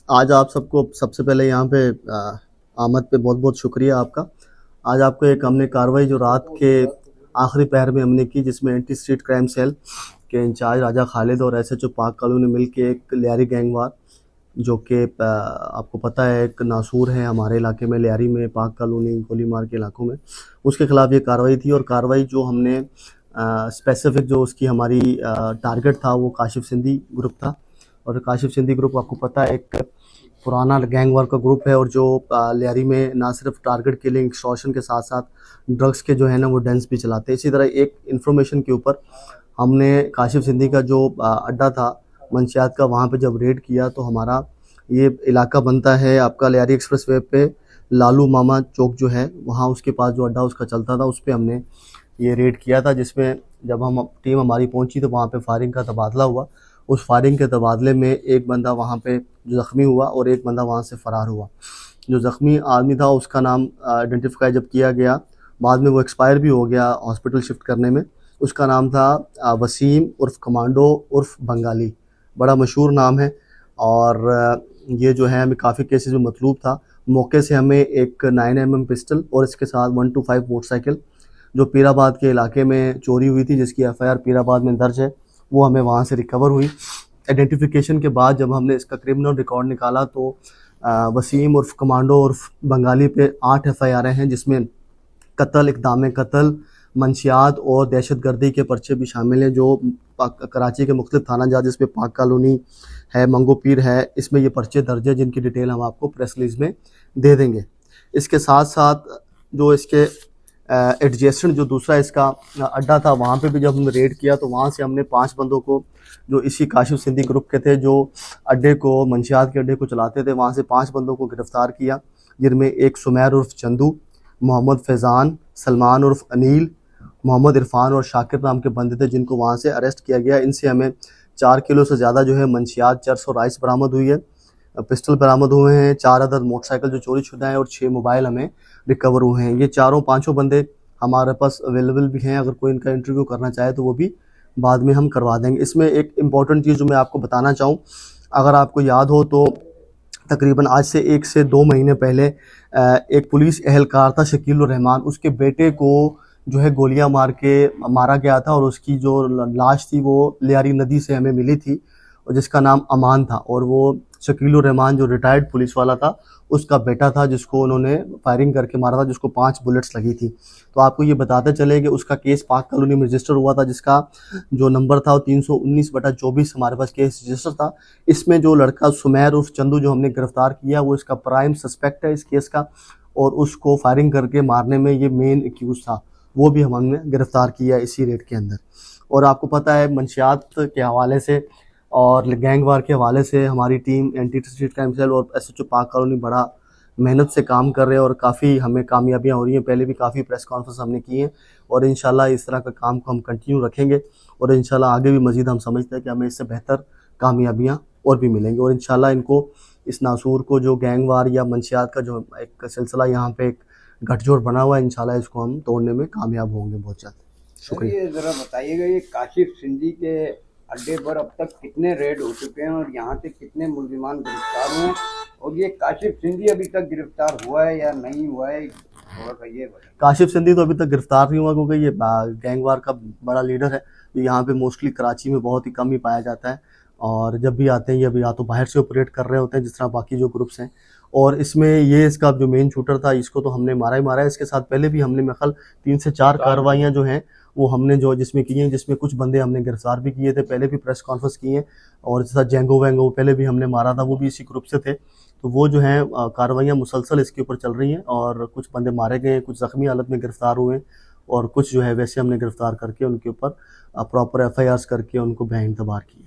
आज आप सबको सबसे पहले यहाँ पे आमद पे बहुत बहुत शुक्रिया आपका। आज आपको एक हमने कार्रवाई जो रात के आखिरी पहर में हमने की, जिसमें एंटी स्ट्रीट क्राइम सेल के इंचार्ज राजा खालिद और एसएचओ पाक कालू ने मिल के एक लियारी गैंगवार, जो कि आपको पता है एक नासूर है हमारे इलाके में, लियारी में, पाक कॉलोनी, गोलीमार के इलाकों में, उसके खिलाफ ये कार्रवाई थी। और कार्रवाई जो हमने स्पेसिफिक जो उसकी हमारी टारगेट था वो काशिफ सिंधी ग्रुप था। और काशिफ सिंधी ग्रुप आपको पता है एक पुराना गैंग वार का ग्रुप है, और जो लियारी में ना सिर्फ टारगेट किलिंग एक्सटॉर्शन के साथ साथ ड्रग्स के जो है ना वो डेंस भी चलाते हैं। इसी तरह एक इन्फॉर्मेशन के ऊपर हमने काशिफ सिंधी का जो अड्डा था मंशियात का, वहाँ पे जब रेड किया तो हमारा ये इलाका बनता है आपका लियारी एक्सप्रेस वे पे, लालू मामा चौक जो है वहाँ, उसके पास जो अड्डा उसका चलता था, उस पर हमने ये रेड किया था। जिसमें जब हम टीम हमारी पहुंची तो वहाँ पे फायरिंग का तबादला हुआ। उस फायरिंग के तबादले में एक बंदा वहाँ पे जो ज़ख्मी हुआ और एक बंदा वहाँ से फ़रार हुआ। जो ज़ख्मी आदमी था उसका नाम आइडेंटिफाई जब किया गया, बाद में वो एक्सपायर भी हो गया हॉस्पिटल शिफ्ट करने में। उसका नाम था वसीम उर्फ कमांडो उर्फ बंगाली, बड़ा मशहूर नाम है। और ये जो है हमें काफ़ी केसेस में मतलूब था। मौके से हमें एक 9mm पिस्टल और इसके साथ 125 मोटरसाइकिल जो पीराबाद के इलाके में चोरी हुई थी, जिसकी एफआईआर पीराबाद में दर्ज है, वो हमें वहाँ से रिकवर हुई। आइडेंटिफिकेशन के बाद जब हमने इसका क्रिमिनल रिकॉर्ड निकाला तो वसीम उर्फ कमांडो उर्फ बंगाली पे 8 एफआईआर हैं, जिसमें कत्ल, इक़दाम कत्ल, मंशियात और दहशतगर्दी के पर्चे भी शामिल हैं, जो कराची के मुख्तलिफ थाना जहाँ जिसमें पाक कॉलोनी है, मंगो पीर है, इसमें ये पर्चे दर्ज है, जिनकी डिटेल हम आपको प्रेस रिलीज में दे देंगे। इसके साथ साथ जो इसके एडजेसेंट जो दूसरा इसका अड्डा था, वहाँ पे भी जब हमने रेड किया तो वहाँ से हमने 5 बंदों को, जो इसी काशिफ सिंधी ग्रुप के थे, जो अड्डे को, मंशियात के अड्डे को चलाते थे, वहाँ से 5 बंदों को गिरफ़्तार किया, जिनमें एक सुमैर उर्फ चंदू, मोहम्मद फैज़ान, सलमान उर्फ अनील, मोहम्मद इरफान और शाकिर नाम के बंदे थे, जिनको वहाँ से अरेस्ट किया गया। इनसे हमें 4 किलो से ज़्यादा जो है मंशियात, चर्स और राइस बरामद हुई है। पिस्टल बरामद हुए हैं, 4 अदद मोटरसाइकिल जो चोरी शुदा हैं, और 6 मोबाइल हमें रिकवर हुए हैं। ये चारों पाँचों बंदे हमारे पास अवेलेबल भी हैं, अगर कोई इनका इंटरव्यू करना चाहे तो वो भी बाद में हम करवा देंगे। इसमें एक इम्पॉर्टेंट चीज़ जो मैं आपको बताना चाहूँ, अगर आपको याद हो तो तकरीबन आज से 1 से 2 महीने पहले एक पुलिस एहलकार था शकील रहमान, उसके बेटे को जो है गोलियां मार के मारा गया था, और उसकी जो लाश थी वो लियारी नदी से हमें मिली थी, और जिसका नाम अमान था। और वो शकील रहमान जो रिटायर्ड पुलिस वाला था, उसका बेटा था, जिसको उन्होंने फायरिंग करके मारा था, जिसको 5 बुलेट्स लगी थी। तो आपको ये बताते चले कि उसका केस पाक कॉलोनी में रजिस्टर हुआ था, जिसका जो नंबर था वो 319/24 हमारे पास केस रजिस्टर था। इसमें जो लड़का सुमैर उर्फ चंदू जो हमने गिरफ्तार किया, वो इसका प्राइम सस्पेक्ट है इस केस का, और उसको फायरिंग करके मारने में ये मेन एक्यूज था, वो भी हमने गिरफ्तार किया इसी रेड के अंदर। और आपको पता है मंशियात के हवाले से और गैंग वार के हवाले से हमारी team anti street crime cell और एसएचओ पाक कॉलोनी बड़ा मेहनत से काम कर रहे हैं, और काफ़ी हमें कामयाबियां हो रही हैं। पहले भी काफ़ी प्रेस कॉन्फ्रेंस हमने की हैं, और इंशाल्लाह इस तरह का काम को हम कंटिन्यू रखेंगे, और इंशाल्लाह आगे भी मज़ीद हम समझते हैं कि हमें इससे बेहतर कामयाबियां और भी मिलेंगी। और इंशाल्लाह इनको, इस नासूर को, जो गैंग वार या मंशियात का जो एक सिलसिला यहाँ पे एक गठजोड़ बना हुआ है, इंशाल्लाह इसको हम तोड़ने में कामयाब होंगे बहुत जल्द। शुक्रिया। ये जरा बताइएगा, ये काशिफ सिंधी के अड्डे पर अब तक कितने रेड हो चुके हैं और यहाँ से कितने मुल्जिमान गिरफ्तार हुए हैं, और ये काशिफ सिंधी अभी तक गिरफ्तार हुआ है या नहीं हुआ है, थोड़ा सा ये बताइए। काशिफ सिंधी तो अभी तक गिरफ्तार नहीं हुआ, क्योंकि ये गैंग वार का बड़ा लीडर है। तो यहाँ पे मोस्टली कराची में बहुत ही कम ही पाया जाता है, और जब भी आते हैं ये अभी या तो बाहर से ऑपरेट कर रहे होते हैं, जिस तरह बाकी जो ग्रुप्स हैं। और इसमें ये इसका जो मेन शूटर था, इसको तो हमने मारा ही मारा है। इसके साथ पहले भी हमने मेरे ख्याल 3 से 4 कार्रवाइयाँ जो हैं वो हमने जो जिसमें की हैं, जिसमें कुछ बंदे हमने गिरफ्तार भी किए थे, पहले भी प्रेस कॉन्फ्रेंस की हैं। और जिस तरह जेंगो वेंगो पहले भी हमने मारा था, वो भी इसी ग्रुप से थे। तो वो जो हैं कार्रवाइयाँ मुसलसल इसके ऊपर चल रही हैं, और कुछ बंदे मारे गए हैं, कुछ ज़ख्मी हालत में गिरफ्तार हुए हैं, और कुछ जो है वैसे हमने गिरफ्तार करके उनके ऊपर प्रॉपर एफआईआर्स करके उनको बेइंतबार किए।